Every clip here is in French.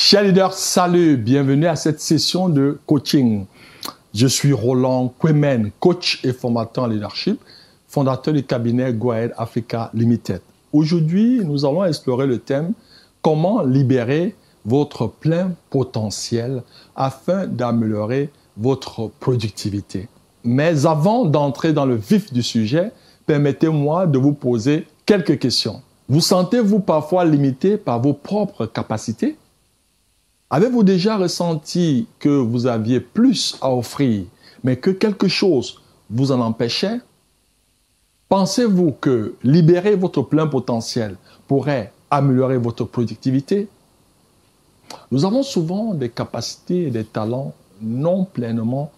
Chers leaders, salut, bienvenue à cette session de coaching. Je suis Roland Kwemen, coach et formateur en leadership, fondateur du cabinet Go Ahead Africa Limited. Aujourd'hui, nous allons explorer le thème « Comment libérer votre plein potentiel afin d'améliorer votre productivité ». Mais avant d'entrer dans le vif du sujet, permettez-moi de vous poser quelques questions. Vous sentez-vous parfois limité par vos propres capacités? Avez-vous déjà ressenti que vous aviez plus à offrir, mais que quelque chose vous en empêchait? Pensez-vous que libérer votre plein potentiel pourrait améliorer votre productivité? Nous avons souvent des capacités et des talents non pleinement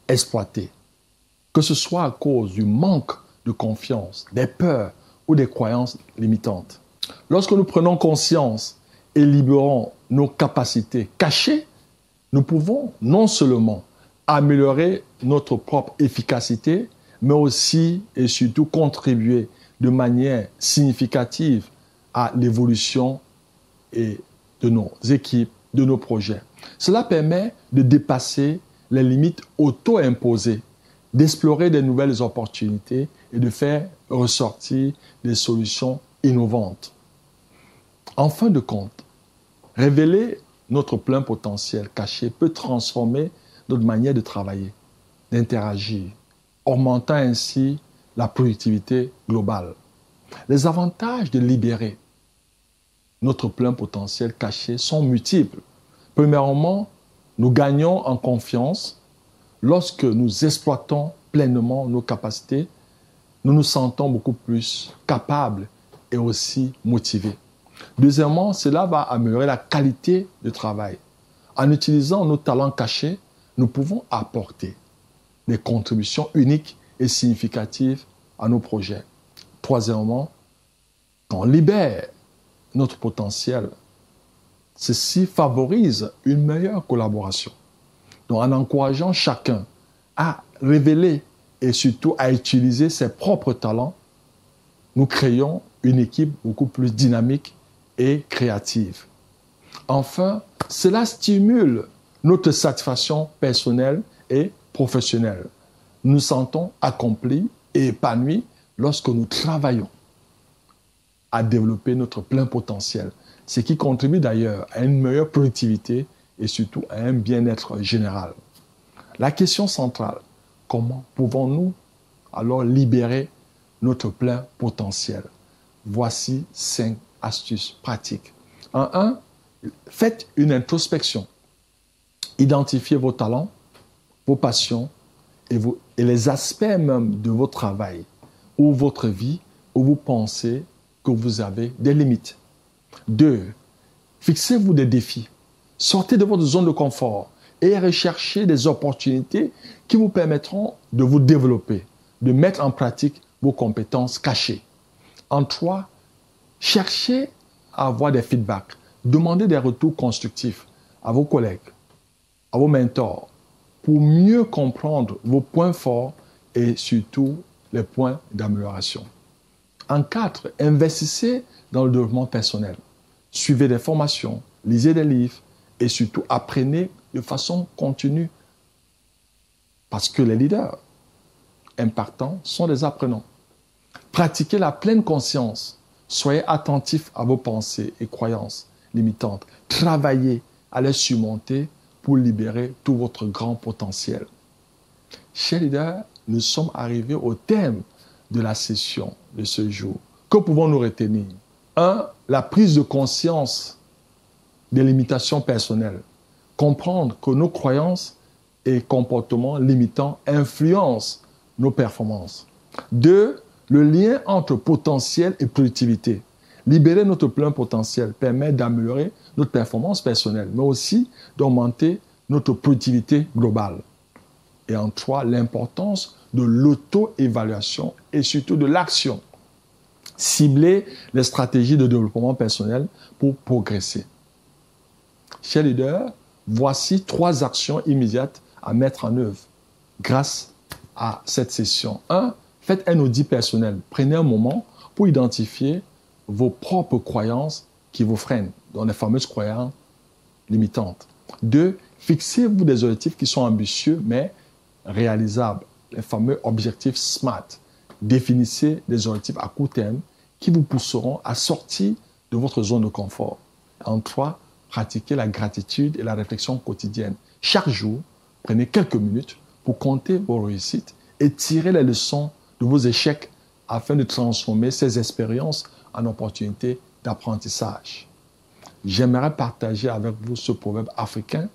exploités, que ce soit à cause du manque de confiance, des peurs ou des croyances limitantes. Lorsque nous prenons conscience et libérons nos capacités cachées, nous pouvons non seulement améliorer notre propre efficacité, mais aussi et surtout contribuer de manière significative à l'évolution de nos équipes, de nos projets. Cela permet de dépasser les limites auto-imposées, d'explorer de nouvelles opportunités et de faire ressortir des solutions innovantes. En fin de compte, révéler notre plein potentiel caché peut transformer notre manière de travailler, d'interagir, augmentant ainsi la productivité globale. Les avantages de libérer notre plein potentiel caché sont multiples. Premièrement, nous gagnons en confiance. Lorsque nous exploitons pleinement nos capacités, nous nous sentons beaucoup plus capables et aussi motivés. Deuxièmement, cela va améliorer la qualité du travail. En utilisant nos talents cachés, nous pouvons apporter des contributions uniques et significatives à nos projets. Troisièmement, quand on libère notre potentiel, ceci favorise une meilleure collaboration. Donc, en encourageant chacun à révéler et surtout à utiliser ses propres talents, nous créons une équipe beaucoup plus dynamique et créative. Enfin, cela stimule notre satisfaction personnelle et professionnelle. Nous nous sentons accomplis et épanouis lorsque nous travaillons à développer notre plein potentiel, ce qui contribue d'ailleurs à une meilleure productivité et surtout à un bien-être général. La question centrale, comment pouvons-nous alors libérer notre plein potentiel? Voici 5 astuces pratiques. En 1, faites une introspection. Identifiez vos talents, vos passions et les aspects même de votre travail ou votre vie où vous pensez que vous avez des limites. 2, fixez-vous des défis. Sortez de votre zone de confort et recherchez des opportunités qui vous permettront de vous développer, de mettre en pratique vos compétences cachées. En 3, cherchez à avoir des feedbacks. Demandez des retours constructifs à vos collègues, à vos mentors, pour mieux comprendre vos points forts et surtout les points d'amélioration. En 4, investissez dans le développement personnel. Suivez des formations, lisez des livres et surtout apprenez de façon continue. Parce que les leaders impactants sont des apprenants. Pratiquez la pleine conscience. Soyez attentifs à vos pensées et croyances limitantes. Travaillez à les surmonter pour libérer tout votre grand potentiel. Chers leaders, nous sommes arrivés au thème de la session de ce jour. Que pouvons-nous retenir? 1. La prise de conscience des limitations personnelles. Comprendre que nos croyances et comportements limitants influencent nos performances. 2. Le lien entre potentiel et productivité. Libérer notre plein potentiel permet d'améliorer notre performance personnelle, mais aussi d'augmenter notre productivité globale. Et en 3, l'importance de l'auto-évaluation et surtout de l'action. Cibler les stratégies de développement personnel pour progresser. Chers leaders, voici 3 actions immédiates à mettre en œuvre grâce à cette session. 1. Faites un audit personnel. Prenez un moment pour identifier vos propres croyances qui vous freinent, dans les fameuses croyances limitantes. 2. Fixez-vous des objectifs qui sont ambitieux mais réalisables. Les fameux objectifs SMART. Définissez des objectifs à court terme qui vous pousseront à sortir de votre zone de confort. En 3. Pratiquez la gratitude et la réflexion quotidienne. Chaque jour, prenez quelques minutes pour compter vos réussites et tirer les leçons de vos échecs afin de transformer ces expériences en opportunités d'apprentissage. J'aimerais partager avec vous ce proverbe africain.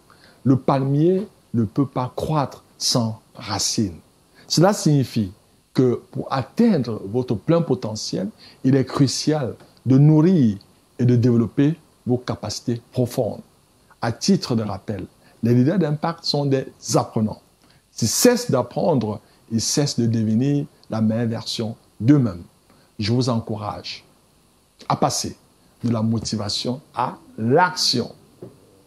Le palmier ne peut pas croître sans racines. Cela signifie que pour atteindre votre plein potentiel, il est crucial de nourrir et de développer vos capacités profondes. À titre de rappel, les leaders d'impact sont des apprenants. S'ils cessent d'apprendre, ils cessent de devenir la meilleure version d'eux-mêmes. Je vous encourage à passer de la motivation à l'action.